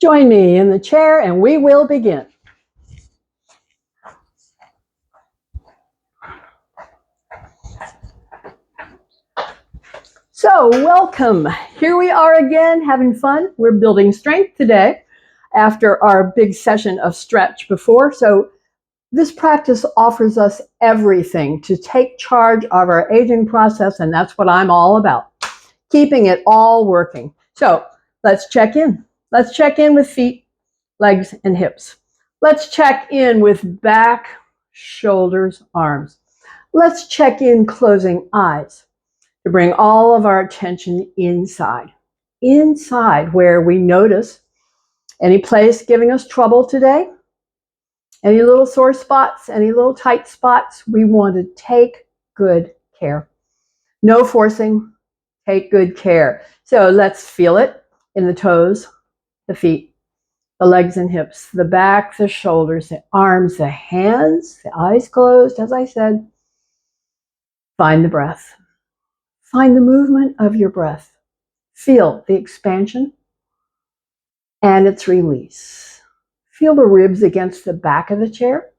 Join me in the chair and we will begin. So welcome. Here we are again having fun. We're building strength today after our big session of stretch before. So this practice offers us everything to take charge of our aging process, and that's what I'm all about, keeping it all working. So let's check in. Let's check in with feet, legs, and hips. Let's check in with back, shoulders, arms. Let's check in closing eyes to bring all of our attention inside. Inside, where we notice any place giving us trouble today, any little sore spots, any little tight spots. We want to take good care. No forcing, take good care. So let's feel it in the toes, the feet, the legs and hips, the back, the shoulders, the arms, the hands, the eyes closed, as I said. Find the breath. Find the movement of your breath. Feel the expansion and its release. Feel the ribs against the back of the chair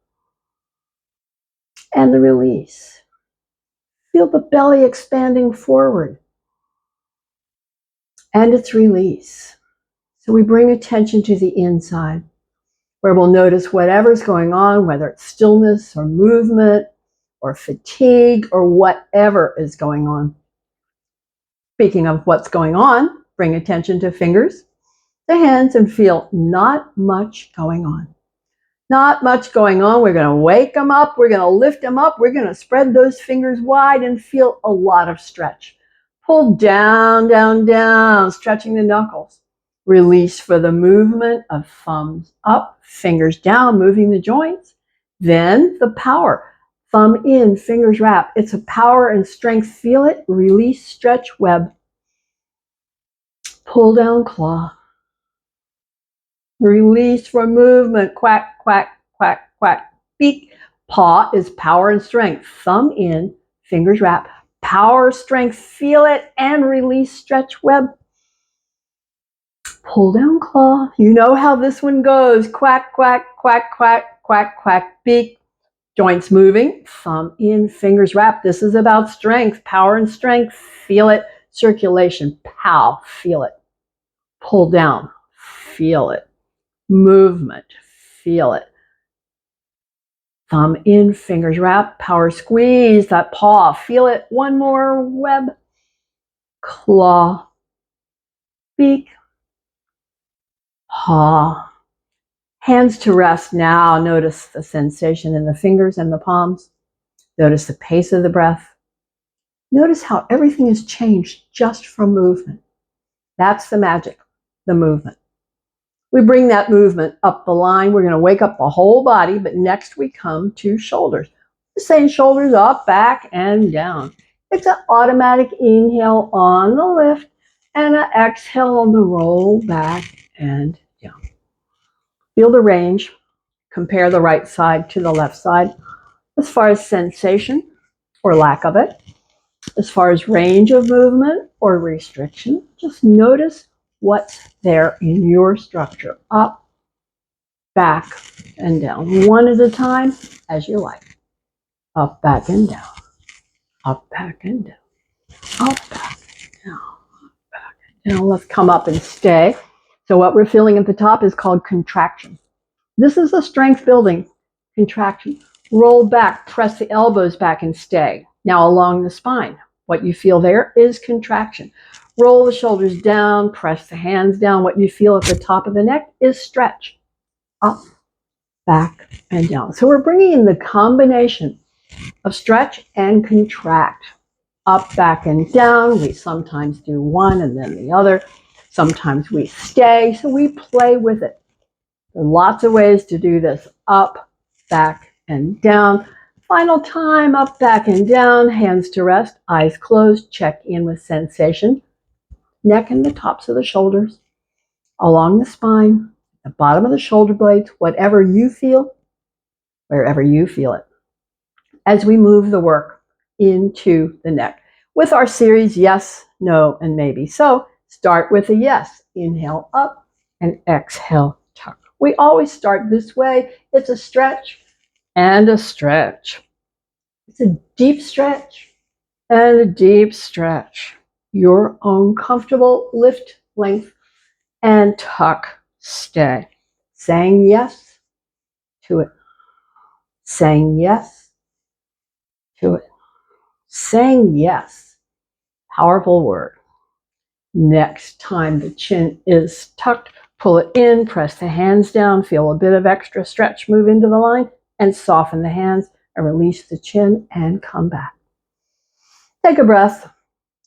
and the release. Feel the belly expanding forward and its release. So we bring attention to the inside, where we'll notice whatever's going on, whether it's stillness or movement or fatigue or whatever is going on. Speaking of what's going on, bring attention to fingers, the hands, and feel not much going on. Not much going on. We're going to wake them up. We're going to lift them up. We're going to spread those fingers wide and feel a lot of stretch. Pull down, down, down, stretching the knuckles. Release for the movement of thumbs up, fingers down, moving the joints. Then the power. Thumb in, fingers wrap. It's a power and strength. Feel it. Release, stretch, web. Pull down, claw. Release for movement. Quack, quack, quack, quack. Beak. Paw is power and strength. Thumb in, fingers wrap. Power, strength. Feel it and release, stretch, web. Pull down, claw. You know how this one goes. Quack, quack, quack, quack, quack, quack. Beak. Joints moving. Thumb in, fingers wrap. This is about strength, power and strength. Feel it. Circulation. Pow. Feel it. Pull down. Feel it. Movement. Feel it. Thumb in, fingers wrap. Power squeeze. That paw. Feel it. One more. Web. Claw. Beak. Paw. Hands to rest now. Notice the sensation in the fingers and the palms. Notice the pace of the breath. Notice how everything has changed just from movement. That's the magic, the movement. We bring that movement up the line. We're going to wake up the whole body, but next we come to shoulders. We're saying shoulders up, back, and down. It's an automatic inhale on the lift and an exhale on the roll back and down. Feel the range. Compare the right side to the left side as far as sensation or lack of it. As far as range of movement or restriction, just notice what's there in your structure. Up, back, and down. One at a time as you like. Up, back, and down. Up, back, and down. Up, back, and down. Up, back, and down. Let's come up and stay. So what we're feeling at the top is called contraction. This is a strength building contraction. Roll back, press the elbows back and stay. Now along the spine, what you feel there is contraction. Roll the shoulders down, press the hands down. What you feel at the top of the neck is stretch. Up, back, and down. So we're bringing in the combination of stretch and contract. Up, back, and down. We sometimes do one and then the other. Sometimes we stay, so we play with it. There are lots of ways to do this. Up, back, and down. Final time, up, back, and down. Hands to rest, eyes closed. Check in with sensation. Neck and the tops of the shoulders. Along the spine, the bottom of the shoulder blades, whatever you feel, wherever you feel it. As we move the work into the neck. With our series, yes, no, and maybe. So start with a yes. Inhale up, and exhale, tuck. We always start this way. It's a stretch and a stretch. It's a deep stretch and a deep stretch. Your own comfortable lift, length, and tuck, stay. Saying yes to it. Saying yes to it. Saying yes. Powerful word. Next time the chin is tucked, pull it in, press the hands down, feel a bit of extra stretch, move into the line, and soften the hands and release the chin and come back. Take a breath.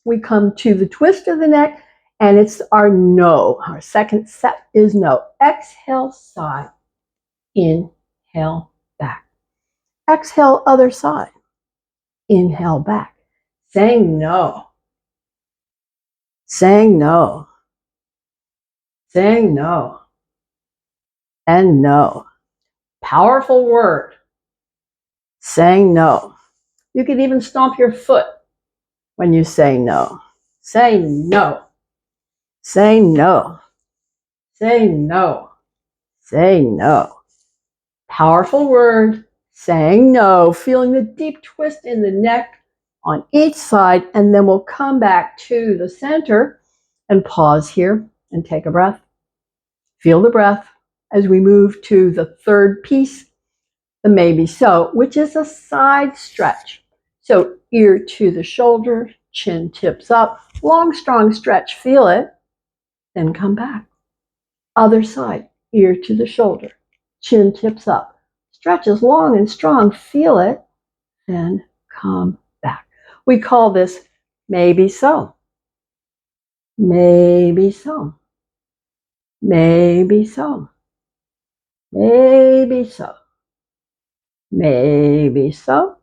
We come to the twist of the neck, and it's our no. Our second set is no. Exhale, side. Inhale, back. Exhale, other side. Inhale, back. Saying no. Saying no. Saying no. And no. Powerful word. Saying no. You can even stomp your foot when you say no. Say no. Say no. Say no. Say no. Powerful word. Saying no. Feeling the deep twist in the neck on each side, and then we'll come back to the center and pause here and take a breath. Feel the breath as we move to the third piece, the maybe so, which is a side stretch. So ear to the shoulder, chin tips up, long, strong stretch, feel it, then come back. Other side, ear to the shoulder, chin tips up, stretch is long and strong, feel it, then come back. We call this maybe so. Maybe so. Maybe so. Maybe so. Maybe so.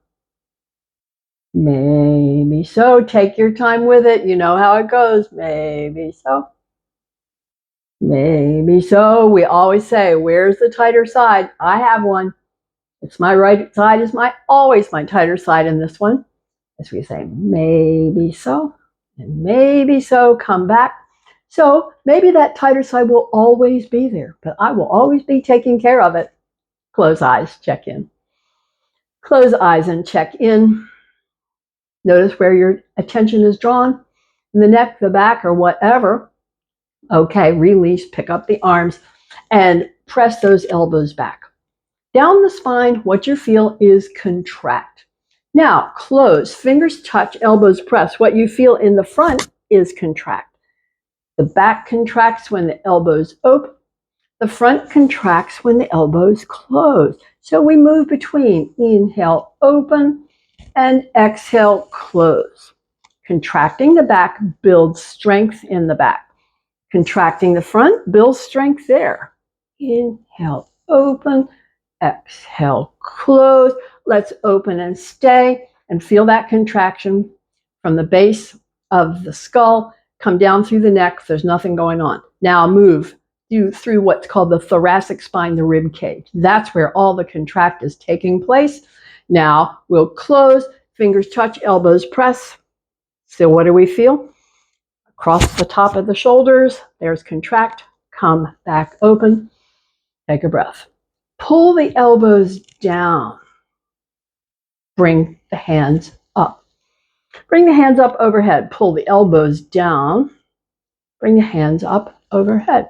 Maybe so. Take your time with it. You know how it goes. Maybe so. Maybe so. We always say, where's the tighter side? I have one. It's my right side is always my tighter side in this one. As we say, maybe so. And maybe so. Come back. So maybe that tighter side will always be there, but I will always be taking care of it. Close eyes, check in. Close eyes and check in. Notice where your attention is drawn, in the neck, the back, or whatever. Okay, release, pick up the arms, and press those elbows back. Down the spine, what you feel is contract. Now, close, fingers touch, elbows press. What you feel in the front is contract. The back contracts when the elbows open. The front contracts when the elbows close. So we move between inhale, open, and exhale, close. Contracting the back builds strength in the back. Contracting the front builds strength there. Inhale, open, exhale, close. Let's open and stay and feel that contraction from the base of the skull, come down through the neck if there's nothing going on. Now move through what's called the thoracic spine, the rib cage. That's where all the contract is taking place. Now we'll close, fingers touch, elbows press. So what do we feel? Across the top of the shoulders, there's contract, come back open, take a breath. Pull the elbows down, bring the hands up. Bring the hands up overhead, pull the elbows down, bring the hands up overhead.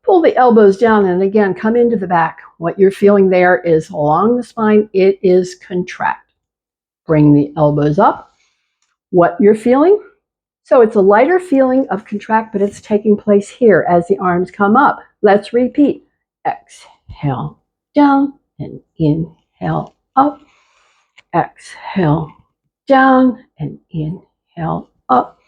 Pull the elbows down and again, come into the back. What you're feeling there is along the spine, it is contract. Bring the elbows up. What you're feeling? So it's a lighter feeling of contract, but it's taking place here as the arms come up. Let's repeat. Exhale down and inhale up. Exhale down and inhale up.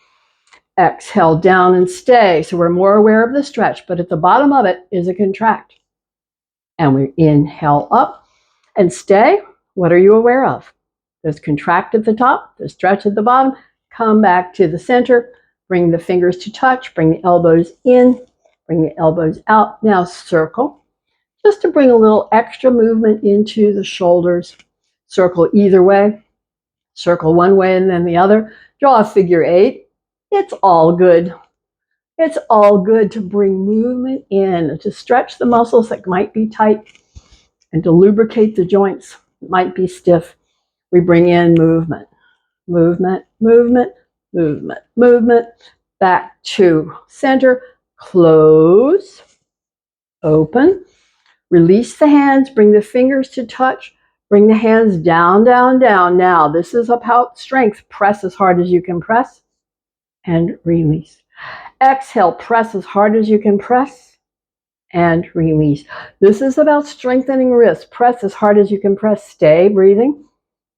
Exhale down and stay. So we're more aware of the stretch, but at the bottom of it is a contract. And we inhale up and stay. What are you aware of? There's contract at the top, there's stretch at the bottom. Come back to the center. Bring the fingers to touch. Bring the elbows in. Bring the elbows out. Now circle. Just to bring a little extra movement into the shoulders. Circle either way. Circle one way and then the other. Draw a figure 8. It's all good. It's all good to bring movement in, to stretch the muscles that might be tight and to lubricate the joints that might be stiff. We bring in movement, movement, movement, movement, movement. Back to center, close, open. Release the hands, bring the fingers to touch, bring the hands down, down, down. Now, this is about strength. Press as hard as you can press and release. Exhale, press as hard as you can press and release. This is about strengthening wrists. Press as hard as you can press. Stay breathing,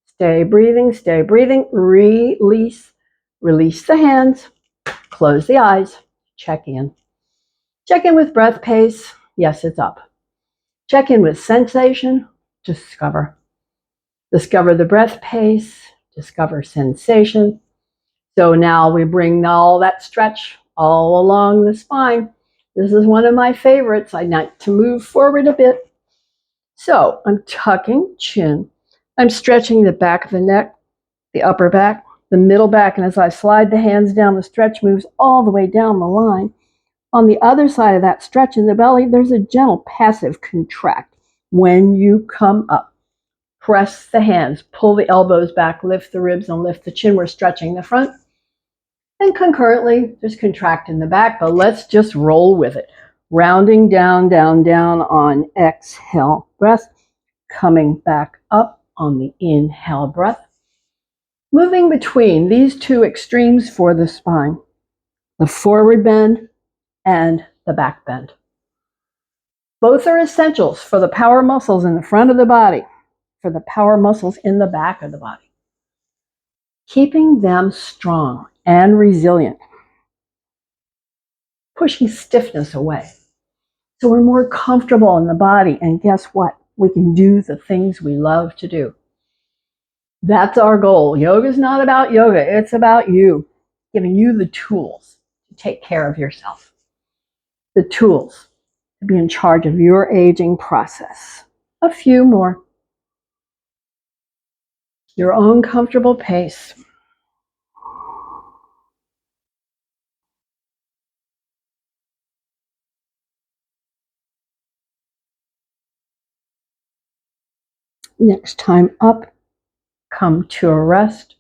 stay breathing, stay breathing. Release, release the hands, close the eyes, check in. Check in with breath pace. Yes, it's up. Check in with sensation, discover. Discover the breath pace, discover sensation. So now we bring all that stretch all along the spine. This is one of my favorites. I like to move forward a bit. So I'm tucking chin. I'm stretching the back of the neck, the upper back, the middle back, and as I slide the hands down, the stretch moves all the way down the line. On the other side of that stretch in the belly, there's a gentle passive contract. When you come up, press the hands, pull the elbows back, lift the ribs, and lift the chin. We're stretching the front. And concurrently, just contract in the back, but let's just roll with it. Rounding down, down, down on exhale breath. Coming back up on the inhale breath. Moving between these two extremes for the spine. The forward bend and the back bend. Both are essentials for the power muscles in the front of the body, for the power muscles in the back of the body. Keeping them strong and resilient. Pushing stiffness away. So we're more comfortable in the body, and guess what? We can do the things we love to do. That's our goal. Yoga is not about yoga. It's about you, giving you the tools to take care of yourself. The tools to be in charge of your aging process. A few more. Your own comfortable pace. Next time up, come to a rest.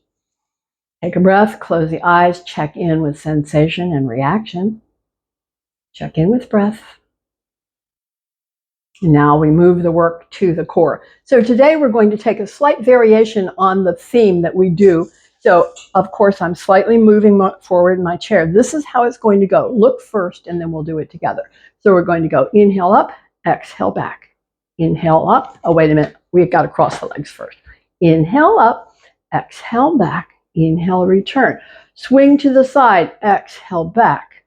Take a breath, close the eyes, check in with sensation and reaction. Check in with breath. And now we move the work to the core. So today we're going to take a slight variation on the theme that we do. So of course I'm slightly moving forward in my chair. This is how it's going to go. Look first and then we'll do it together. So we're going to go inhale up, exhale back. Inhale up. Oh, wait a minute. We've got to cross the legs first. Inhale up, exhale back. Inhale, return. Swing to the side, exhale back.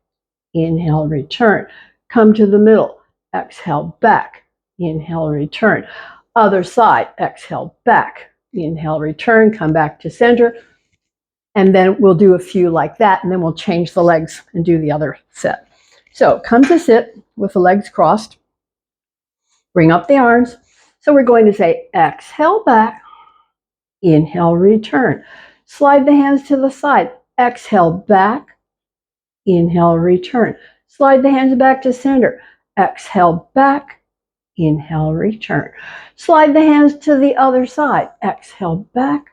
Inhale, return. Come to the middle, exhale back. Inhale, return. Other side, exhale back. Inhale, return, come back to center. And then we'll do a few like that, and then we'll change the legs and do the other set. So come to sit with the legs crossed. Bring up the arms. So we're going to say exhale back. Inhale, return. Slide the hands to the side. Exhale back. Inhale, return. Slide the hands back to center. Exhale back. Inhale, return. Slide the hands to the other side. Exhale back.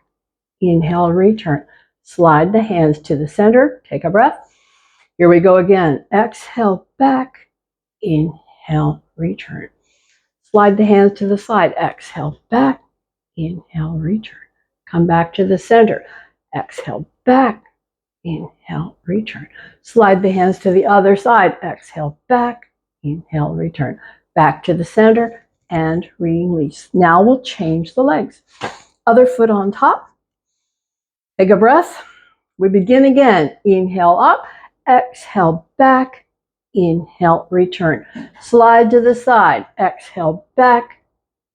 Inhale, return. Slide the hands to the center. Take a breath. Here we go again. Exhale back. Inhale, return. Slide the hands to the side. Exhale back. Inhale, return. Come back to the center. Exhale back. Inhale, return. Slide the hands to the other side. Exhale back. Inhale, return. Back to the center and release. Now we'll change the legs. Other foot on top. Take a breath. We begin again. Inhale up. Exhale back. Inhale, return. Slide to the side. Exhale back.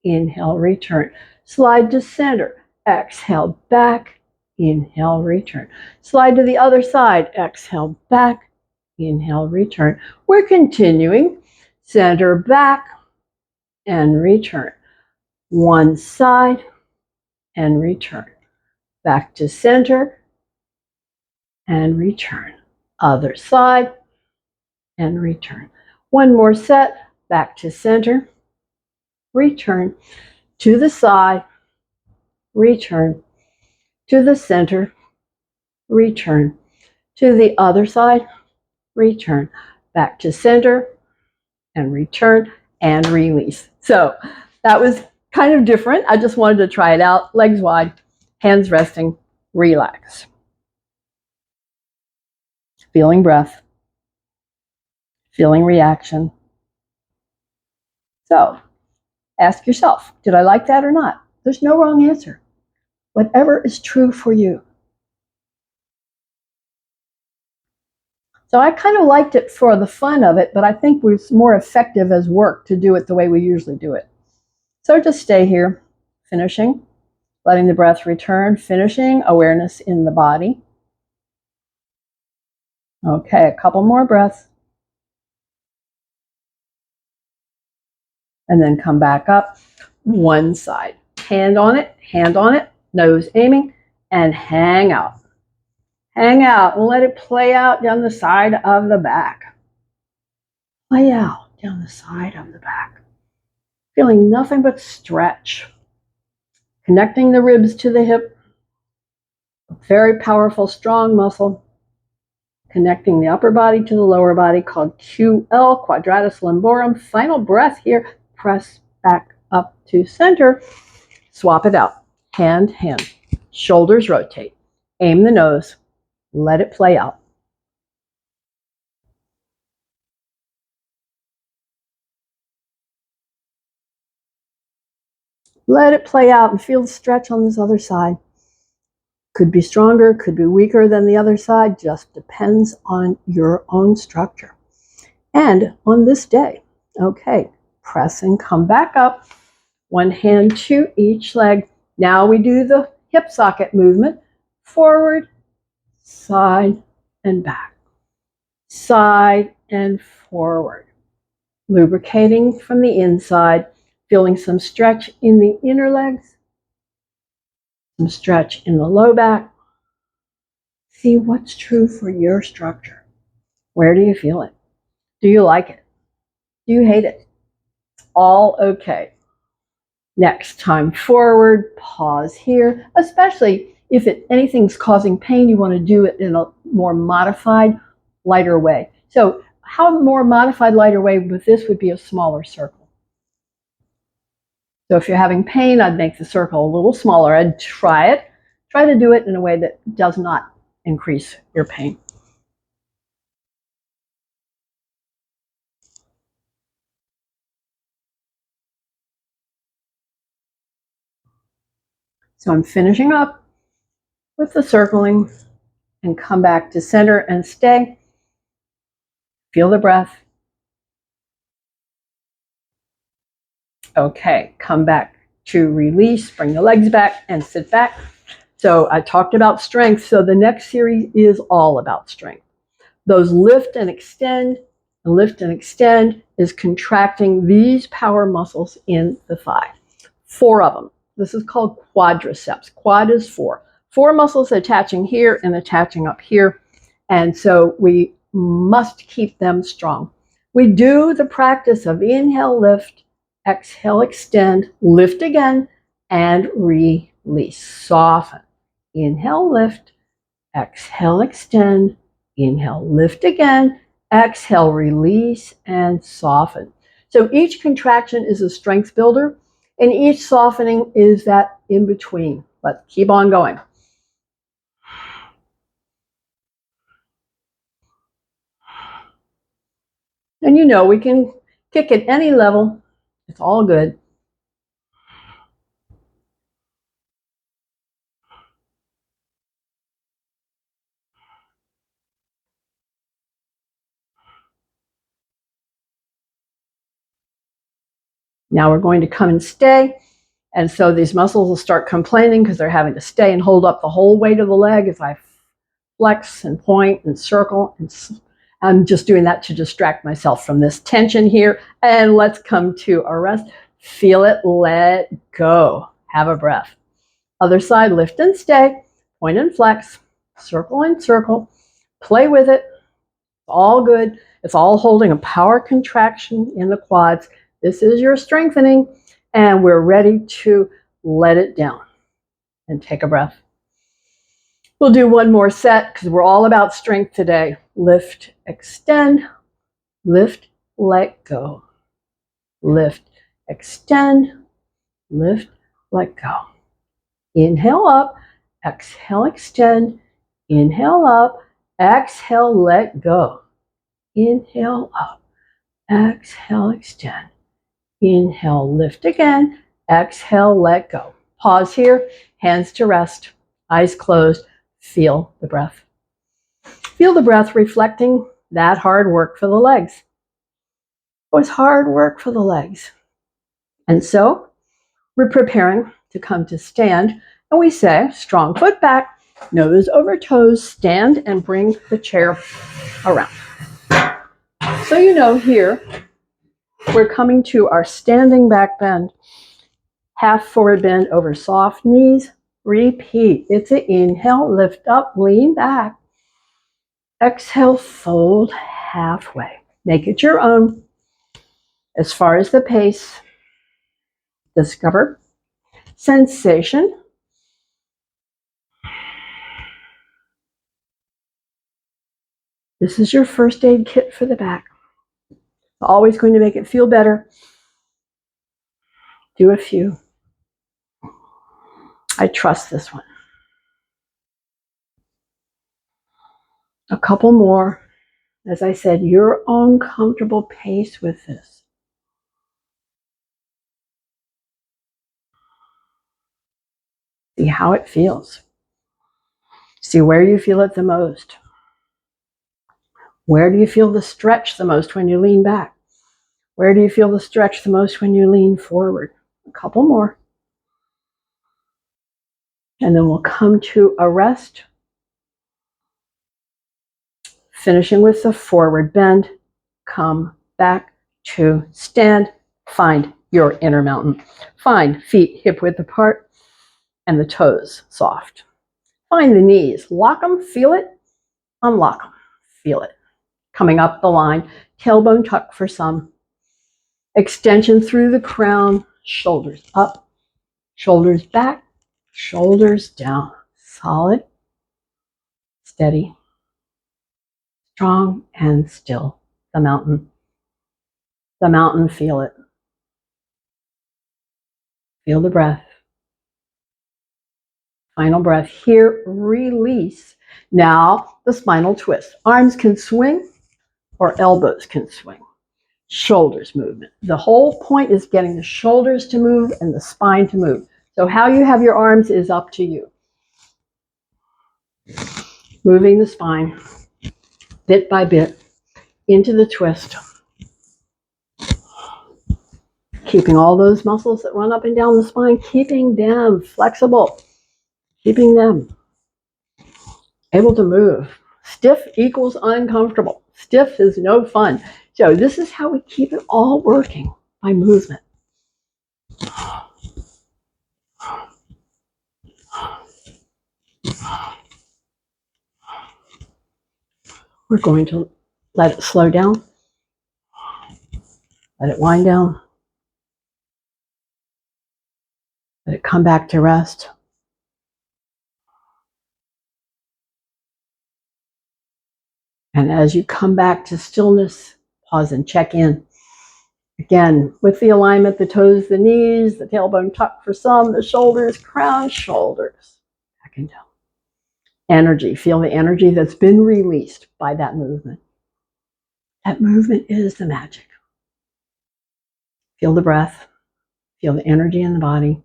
Inhale, return. Slide to center. Exhale back. Inhale, return. Slide to the other side. Exhale back. Inhale, return. We're continuing. Center back and return. One side and return. Back to center and return. Other side and return. One more set, back to center, return, to the side, return, to the center, return, to the other side, return, back to center, and return, and release. So that was kind of different. I just wanted to try it out. Legs wide, hands resting, relax. Feeling breath, feeling reaction. So ask yourself, did I like that or not? There's no wrong answer. Whatever is true for you. So I kind of liked it for the fun of it, but I think it was more effective as work to do it the way we usually do it. So just stay here, finishing, letting the breath return, finishing, awareness in the body. Okay, a couple more breaths. And then come back up, one side. Hand on it, nose aiming, and hang out. Hang out and let it play out down the side of the back. Play out down the side of the back. Feeling nothing but stretch. Connecting the ribs to the hip. A very powerful, strong muscle. Connecting the upper body to the lower body called QL, quadratus lumborum. Final breath here. Press back up to center. Swap it out. Hand, hand. Shoulders rotate. Aim the nose. Let it play out. Let it play out and feel the stretch on this other side. Could be stronger, could be weaker than the other side, just depends on your own structure. And on this day, okay, press and come back up. One hand to each leg. Now we do the hip socket movement. Forward, side, and back. Side and forward. Lubricating from the inside. Feeling some stretch in the inner legs. Some stretch in the low back. See what's true for your structure. Where do you feel it? Do you like it? Do you hate it? All okay. Next time forward, pause here, especially if anything's causing pain, you want to do it in a more modified, lighter way. So how more modified, lighter way with this would be a smaller circle. So if you're having pain, I'd make the circle a little smaller. I'd try it. Try to do it in a way that does not increase your pain. So I'm finishing up with the circling and come back to center and stay. Feel the breath. Okay, come back to release, bring the legs back and sit back. So I talked about strength. So the next series is all about strength. Those lift and extend is contracting these power muscles in the thigh. 4 of them. This is called quadriceps. Quad is 4. 4 muscles attaching here and attaching up here. And so we must keep them strong. We do the practice of inhale, lift, exhale, extend, lift again, and release. Soften. Inhale, lift, exhale, extend, inhale, lift again, exhale, release, and soften. So each contraction is a strength builder, and each softening is that in between. Let's keep on going. And you know, we can kick at any level. It's all good. Now we're going to come and stay. And so these muscles will start complaining because they're having to stay and hold up the whole weight of the leg as I flex and point and circle. And I'm just doing that to distract myself from this tension here. And let's come to a rest. Feel it, let go. Have a breath. Other side, lift and stay. Point and flex. Circle and circle. Play with it. All good. It's all holding a power contraction in the quads. This is your strengthening, and we're ready to let it down. And take a breath. We'll do one more set because we're all about strength today. Lift, extend, lift, let go. Lift, extend, lift, let go. Inhale up, exhale, extend, inhale up, exhale, let go. Inhale up, exhale, extend, inhale, lift again, exhale, let go. Pause here, hands to rest, eyes closed, feel the breath. Feel the breath reflecting that hard work for the legs. It was hard work for the legs. And so we're preparing to come to stand, and we say, strong foot back, nose over toes, stand and bring the chair around. So you know here, we're coming to our standing back bend. Half forward bend over soft knees. Repeat. It's an inhale, lift up, lean back. Exhale, fold halfway. Make it your own. As far as the pace, discover sensation. This is your first aid kit for the back. Always going to make it feel better. Do a few. I trust this one. A couple more. As I said, your own comfortable pace with this. See how it feels. See where you feel it the most. Where do you feel the stretch the most when you lean back? Where do you feel the stretch the most when you lean forward? A couple more. And then we'll come to a rest. Finishing with the forward bend. Come back to stand. Find your inner mountain. Find feet hip width apart and the toes soft. Find the knees. Lock them, feel it. Unlock them, feel it. Coming up the line, tailbone tuck for some. Extension through the crown, shoulders up, shoulders back, shoulders down. Solid, steady, strong, and still. The mountain. The mountain, feel it. Feel the breath. Final breath here, release. Now the spinal twist. Arms can swing or elbows can swing. Shoulders movement. The whole point is getting the shoulders to move and the spine to move. So how you have your arms is up to you. Moving the spine bit by bit into the twist. Keeping all those muscles that run up and down the spine, keeping them flexible, keeping them able to move. Stiff equals uncomfortable. Stiff is no fun. So this is how we keep it all working, by movement. We're going to let it slow down. Let it wind down. Let it come back to rest. And as you come back to stillness, pause and check in. Again, with the alignment, the toes, the knees, the tailbone tuck for some, the shoulders, crown, shoulders, back and down. Energy, feel the energy that's been released by that movement. That movement is the magic. Feel the breath, feel the energy in the body.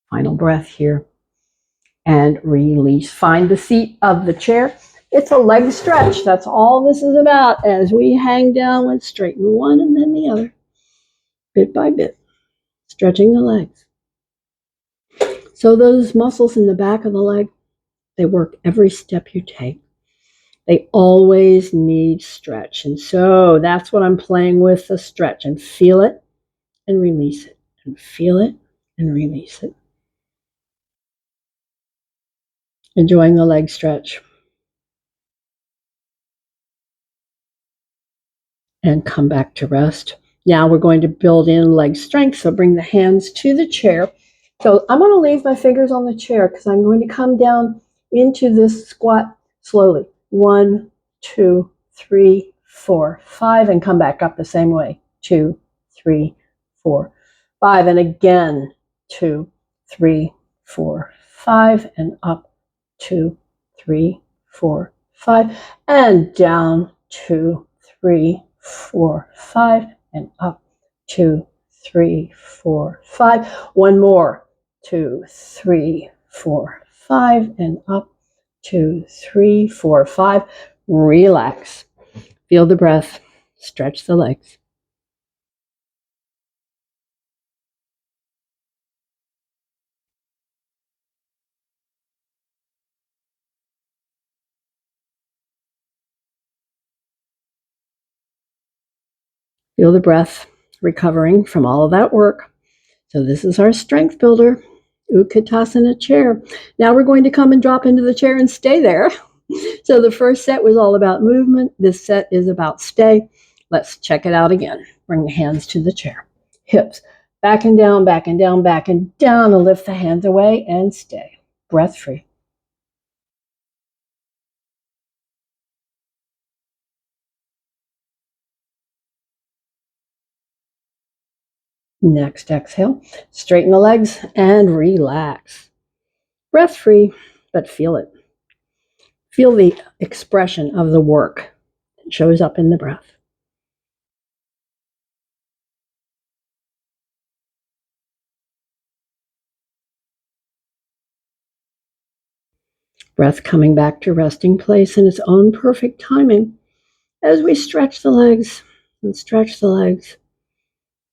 Final breath here. And release. Find the seat of the chair. It's a leg stretch. That's all this is about. As we hang down, let's straighten one and then the other, bit by bit, stretching the legs. So those muscles in the back of the leg, they work every step you take. They always need stretch. And so that's what I'm playing with, the stretch. And feel it and release it. And feel it and release it. Enjoying the leg stretch. And come back to rest. Now we're going to build in leg strength. So bring the hands to the chair. So I'm going to leave my fingers on the chair because I'm going to come down into this squat slowly. 1, 2, 3, 4, 5, and come back up the same way. 2, 3, 4, 5, and again 2, 3, 4, 5, and up 2, 3, 4, 5, and down 2, 3, 4, 5, and up 2, 3, 4, 5. One more. 2, 3, 4, 5, and up 2, 3, 4, 5. Relax. Feel the breath. Stretch the legs. Feel the breath recovering from all of that work. So this is our strength builder, Utkatasana chair. Now we're going to come and drop into the chair and stay there. So the first set was all about movement. This set is about stay. Let's check it out again. Bring the hands to the chair. Hips back and down, back and down, back and down, and lift the hands away and stay. Breath free. Next exhale, straighten the legs and relax. Breath free, but feel it. Feel the expression of the work that shows up in the breath. Breath coming back to resting place in its own perfect timing as we stretch the legs and stretch the legs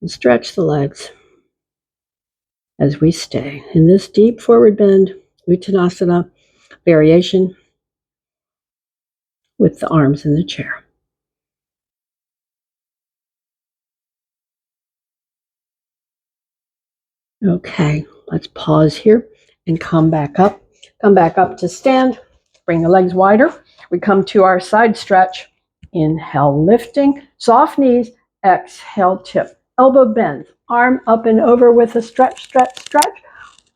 and stretch the legs as we stay in this deep forward bend, Uttanasana variation with the arms in the chair. Okay, let's pause here and come back up. Come back up to stand. Bring the legs wider. We come to our side stretch. Inhale, lifting. Soft knees. Exhale, tip. Elbow bend. Arm up and over with a stretch, stretch, stretch.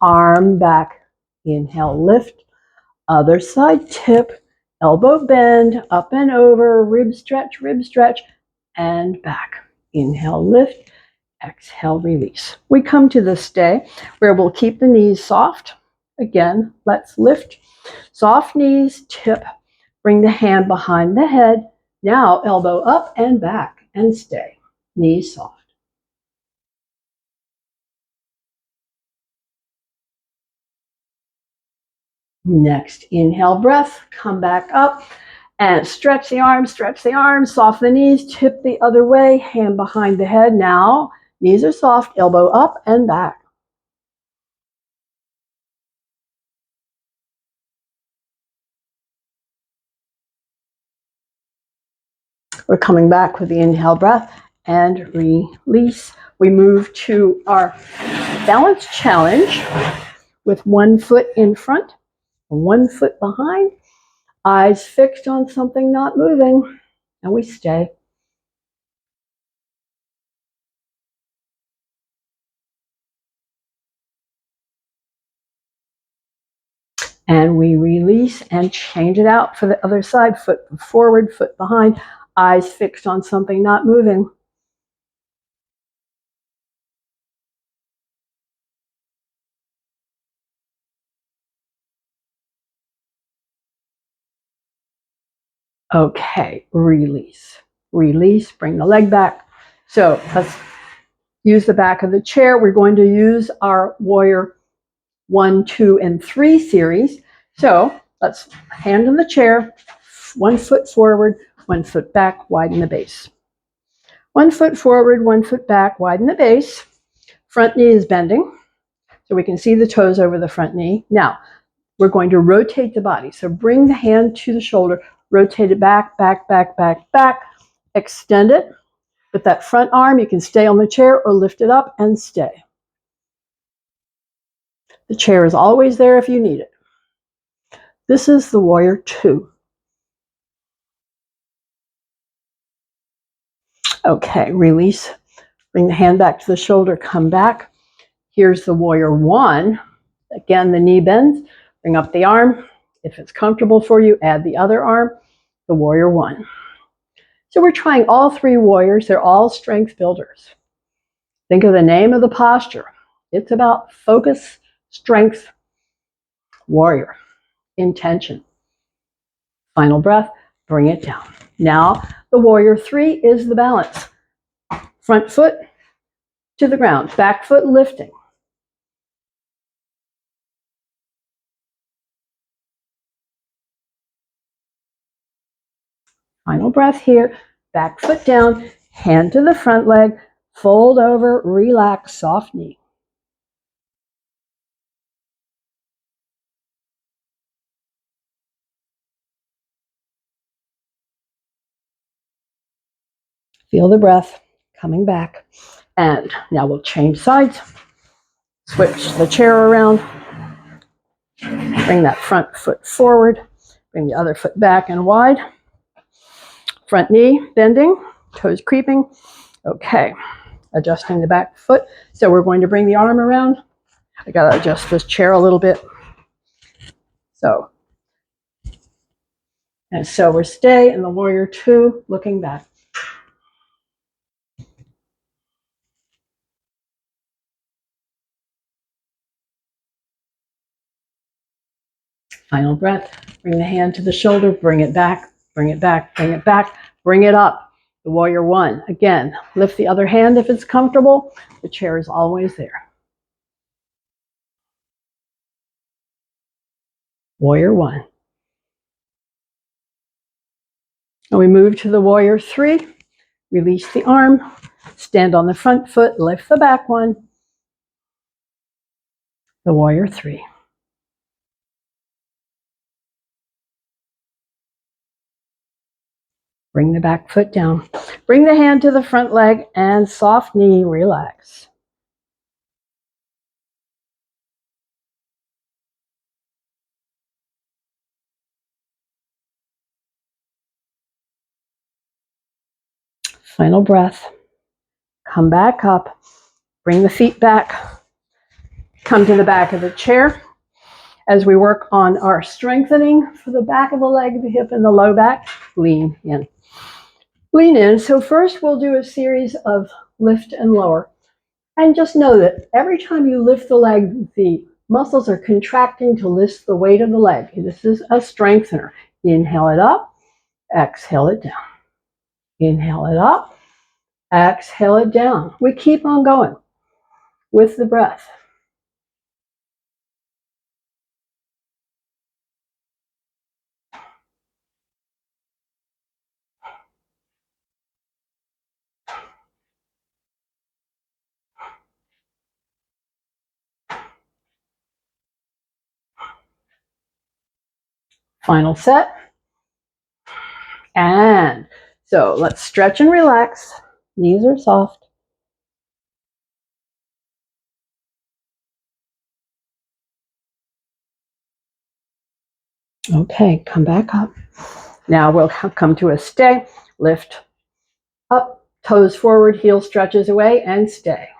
Arm back. Inhale, lift. Other side, tip. Elbow bend. Up and over. Rib stretch, and back. Inhale, lift. Exhale, release. We come to the stay where we'll keep the knees soft. Again, let's lift. Soft knees, tip. Bring the hand behind the head. Now elbow up and back and stay. Knees soft. Next, inhale breath. Come back up and stretch the arms, soften the knees, tip the other way, hand behind the head. Now, knees are soft, elbow up and back. We're coming back with the inhale breath and release. We move to our balance challenge with 1 foot in front, 1 foot behind, eyes fixed on something not moving, and we stay. And we release and change it out for the other side, foot forward, foot behind, eyes fixed on something not moving. Okay, release. Release, bring the leg back. So let's use the back of the chair. We're going to use our warrior 1, 2, and 3 series. So let's hand on the chair, 1 foot forward, 1 foot back, widen the base. 1 foot forward, 1 foot back, widen the base. Front knee is bending, so we can see the toes over the front knee. Now, we're going to rotate the body. So bring the hand to the shoulder, rotate it back, back, back, back, back, extend it. With that front arm, you can stay on the chair or lift it up and stay. The chair is always there if you need it. This is the warrior 2. Okay, release. Bring the hand back to the shoulder, come back. Here's the warrior 1. Again, the knee bends. Bring up the arm. If it's comfortable for you, add the other arm, the warrior 1. So we're trying all 3 warriors. They're all strength builders. Think of the name of the posture. It's about focus, strength, warrior, intention. Final breath, bring it down. Now, the warrior 3 is the balance. Front foot to the ground, back foot lifting. Final breath here, back foot down, hand to the front leg, fold over, relax, soft knee. Feel the breath coming back. And now we'll change sides. Switch the chair around. Bring that front foot forward. Bring the other foot back and wide. Front knee bending, toes creeping. Okay, adjusting the back foot. So we're going to bring the arm around. I gotta adjust this chair a little bit. So we're stay in the warrior 2, looking back. Final breath. Bring the hand to the shoulder, bring it back, bring it back, bring it back, bring it up. The warrior 1. Again, lift the other hand if it's comfortable. The chair is always there. Warrior 1. And we move to the warrior 3. Release the arm. Stand on the front foot. Lift the back one. The warrior 3. Bring the back foot down. Bring the hand to the front leg and soft knee, relax. Final breath. Come back up. Bring the feet back. Come to the back of the chair. As we work on our strengthening for the back of the leg, the hip, and the low back, lean in. Lean in. So first we'll do a series of lift and lower. And just know that every time you lift the leg, the muscles are contracting to lift the weight of the leg. This is a strengthener. Inhale it up, exhale it down. Inhale it up, exhale it down. We keep on going with the breath. Final set. And so let's stretch and relax. Knees are soft. Okay, come back up. Now we'll come to a stay. Lift up, toes forward, heel stretches away, and stay.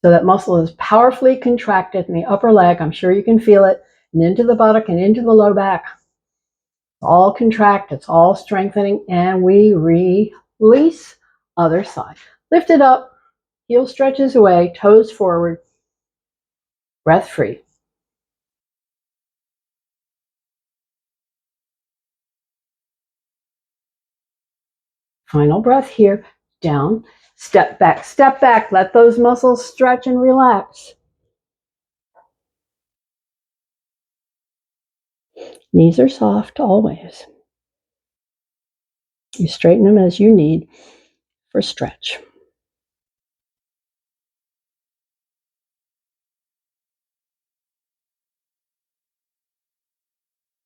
So that muscle is powerfully contracted in the upper leg. I'm sure you can feel it. And into the buttock and into the low back. It's all contract, it's all strengthening, and we release. Other side. Lift it up, heel stretches away, toes forward, breath free. Final breath here, down, step back, let those muscles stretch and relax. Knees are soft always. You straighten them as you need for stretch.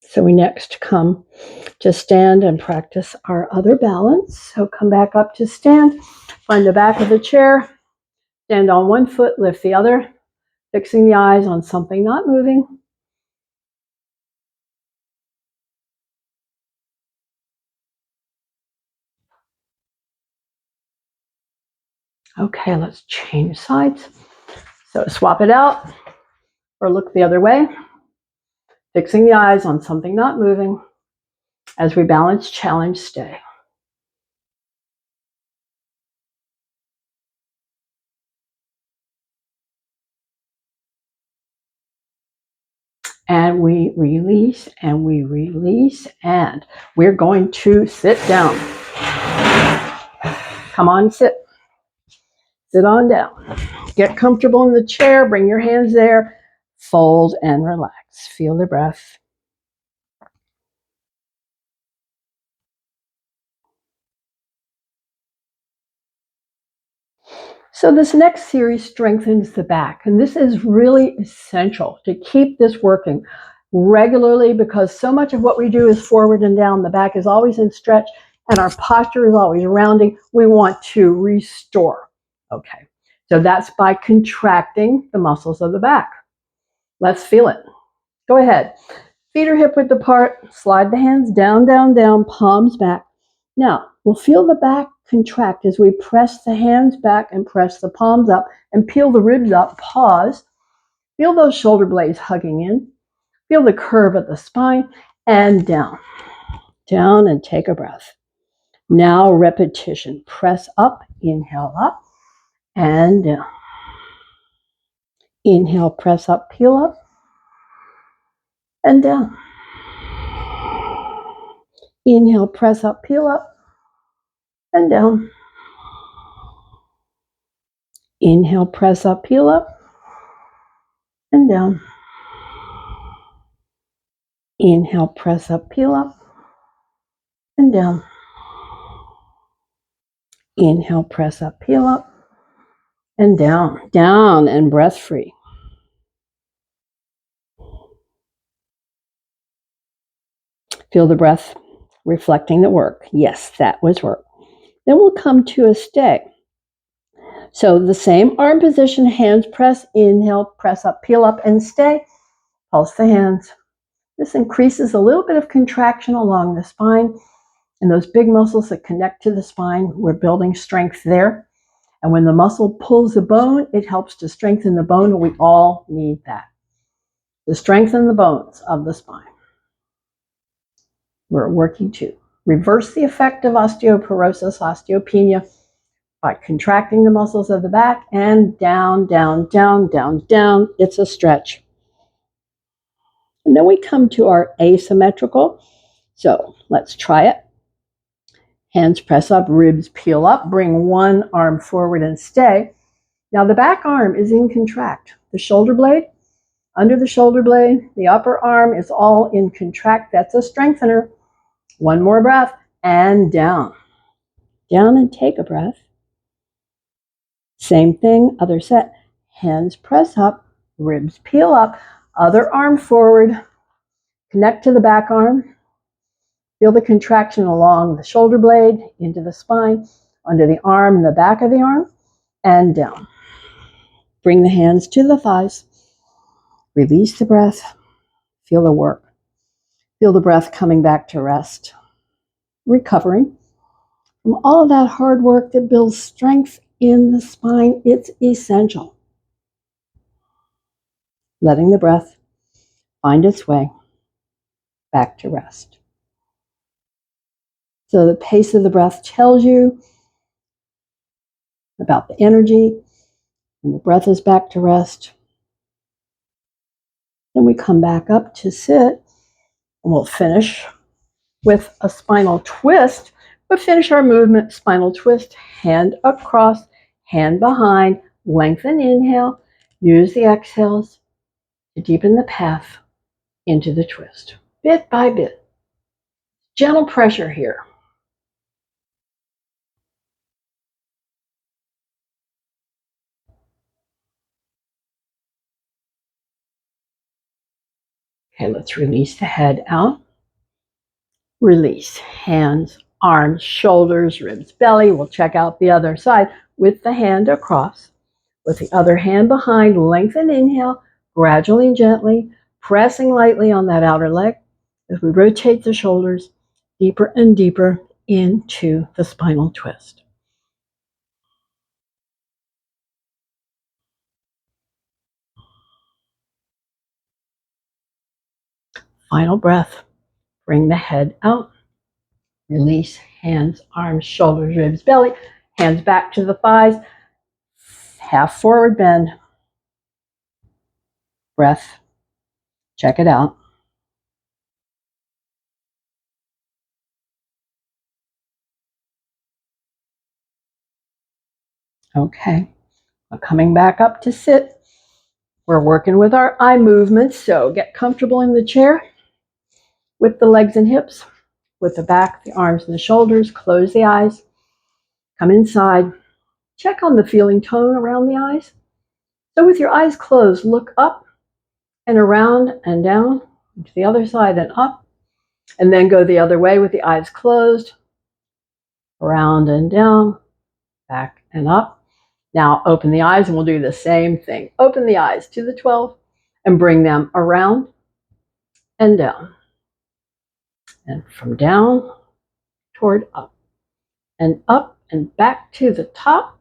So we next come to stand and practice our other balance. So come back up to stand, find the back of the chair, stand on one foot, lift the other, Fixing the eyes on something not moving. Okay, let's change sides. So swap it out or look the other way. Fixing the eyes on something not moving as we balance, challenge, stay. And we release, and we release, and we're going to sit down. Come on, sit. Sit on down. Get comfortable in the chair. Bring your hands there. Fold and relax. Feel the breath. So this next series strengthens the back, and this is really essential to keep this working regularly because so much of what we do is forward and down. The back is always in stretch and our posture is always rounding. We want to restore. Okay, so that's by contracting the muscles of the back. Let's feel it. Go ahead. Feet are hip width apart. Slide the hands down, down, down, palms back. Now, we'll feel the back contract as we press the hands back and press the palms up and peel the ribs up. Pause. Feel those shoulder blades hugging in. Feel the curve of the spine and down. Down and take a breath. Now repetition. Press up, inhale up and down. Inhale, press up, peel up and down. Inhale, press up, peel up and down. Inhale, press up, peel up and down. Inhale, press up, peel up and down. Inhale, press up, peel up and down. Down and breath free. Feel the breath reflecting the work. Yes, that was work. Then we'll come to a stay. So the same arm position, hands press, inhale, press up, peel up and stay. Pulse the hands. This increases a little bit of contraction along the spine and those big muscles that connect to the spine. We're building strength there. And when the muscle pulls the bone, it helps to strengthen the bone, and we all need that. To strengthen the bones of the spine. We're working to reverse the effect of osteoporosis, osteopenia, by contracting the muscles of the back and down, down, down, down, down. It's a stretch. And then we come to our asymmetrical. So let's try it. Hands press up, ribs peel up, bring one arm forward and stay. Now the back arm is in contract. The shoulder blade, under the shoulder blade, the upper arm is all in contract. That's a strengthener. One more breath and down. Down and take a breath. Same thing, other set. Hands press up, ribs peel up, other arm forward. Connect to the back arm. Feel the contraction along the shoulder blade, into the spine, under the arm and the back of the arm, and down. Bring the hands to the thighs. Release the breath. Feel the work. Feel the breath coming back to rest. Recovering from all of that hard work that builds strength in the spine. It's essential. Letting the breath find its way back to rest. So the pace of the breath tells you about the energy, and the breath is back to rest. Then we come back up to sit, and we'll finish with a spinal twist. We'll finish our movement, spinal twist, hand across, hand behind, lengthen inhale, use the exhales to deepen the path into the twist, bit by bit. Gentle pressure here. Okay, let's release the head out. Release hands, arms, shoulders, ribs, belly. We'll check out the other side with the hand across. With the other hand behind, lengthen, inhale, gradually and gently, pressing lightly on that outer leg as we rotate the shoulders deeper and deeper into the spinal twist. Final breath. Bring the head out. Release hands, arms, shoulders, ribs, belly. Hands back to the thighs. Half forward bend. Breath. Check it out. Okay. Now coming back up to sit. We're working with our eye movements, so get comfortable in the chair with the legs and hips, with the back, the arms, and the shoulders. Close the eyes. Come inside. Check on the feeling tone around the eyes. So with your eyes closed, look up and around and down to the other side and up, and then go the other way with the eyes closed, around and down, back and up. Now open the eyes and we'll do the same thing. Open the eyes to the 12 and bring them around and down. And from down toward up and back to the top.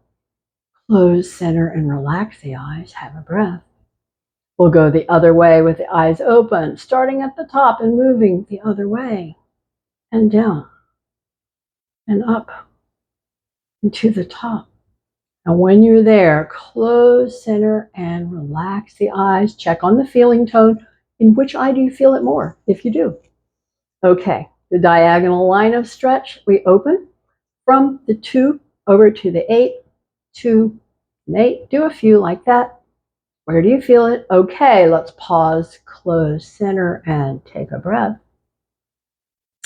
Close, center, and relax the eyes. Have a breath. We'll go the other way with the eyes open, starting at the top and moving the other way and down and up and to the top. And when you're there, close, center, and relax the eyes. Check on the feeling tone. In which eye do you feel it more, if you do? Okay, the diagonal line of stretch, we open from the 2 over to the 8, 2, and 8. Do a few like that. Where do you feel it? Okay, let's pause, close, center, and take a breath.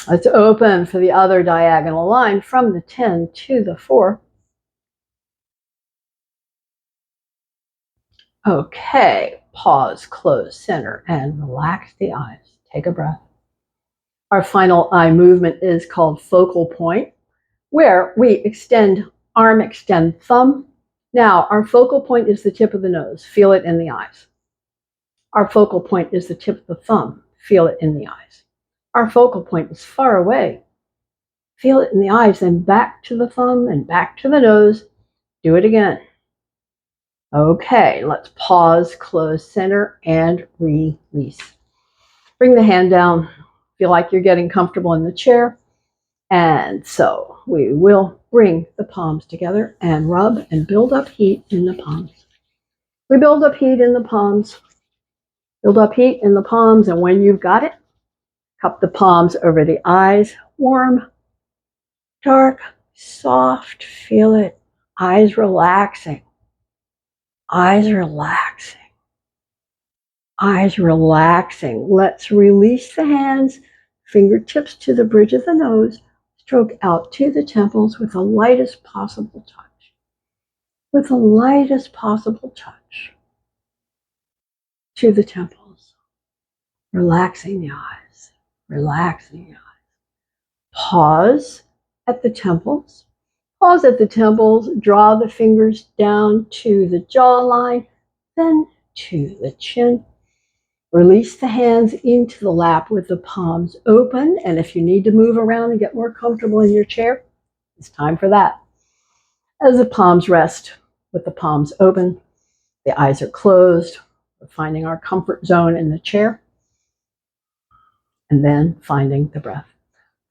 Let's open for the other diagonal line from the 10 to the 4. Okay, pause, close, center, and relax the eyes. Take a breath. Our final eye movement is called focal point, where we extend arm, extend thumb. Now, our focal point is the tip of the nose. Feel it in the eyes. Our focal point is the tip of the thumb. Feel it in the eyes. Our focal point is far away. Feel it in the eyes, then back to the thumb and back to the nose. Do it again. Okay, let's pause, close, center, and release. Bring the hand down. Feel like you're getting comfortable in the chair. And so we will bring the palms together and rub and build up heat in the palms. We build up heat in the palms. Build up heat in the palms, and when you've got it, cup the palms over the eyes. Warm, dark, soft. Feel it. Eyes relaxing. Eyes relaxing. Eyes relaxing. Let's release the hands, fingertips to the bridge of the nose, stroke out to the temples with the lightest possible touch. With the lightest possible touch to the temples. Relaxing the eyes. Relaxing the eyes. Pause at the temples. Pause at the temples. Draw the fingers down to the jawline, then to the chin. Release the hands into the lap with the palms open. And if you need to move around and get more comfortable in your chair, it's time for that. As the palms rest with the palms open, the eyes are closed. We're finding our comfort zone in the chair. And then finding the breath.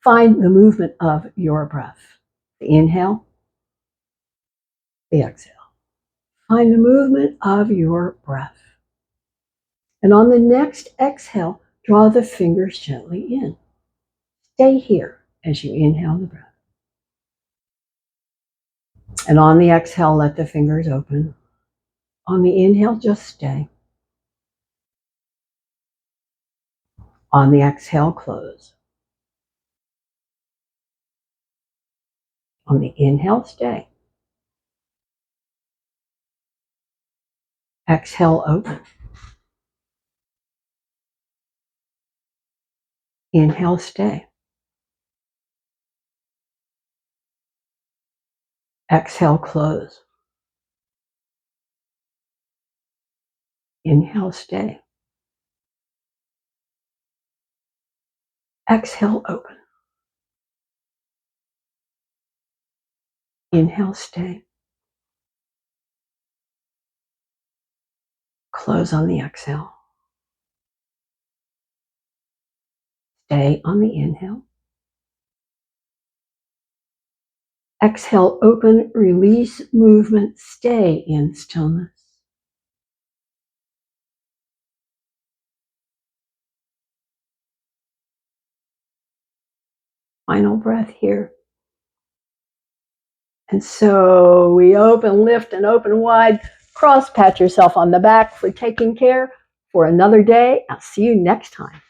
Find the movement of your breath. The inhale, the exhale. Find the movement of your breath. And on the next exhale, draw the fingers gently in. Stay here as you inhale the breath. And on the exhale, let the fingers open. On the inhale, just stay. On the exhale, close. On the inhale, stay. Exhale, open. Inhale, stay. Exhale, close. Inhale, stay. Exhale, open. Inhale, stay. Close on the exhale. Stay on the inhale. Exhale, open, release movement, stay in stillness. Final breath here. And so we open, lift, and open wide. Cross, pat yourself on the back for taking care for another day. I'll see you next time.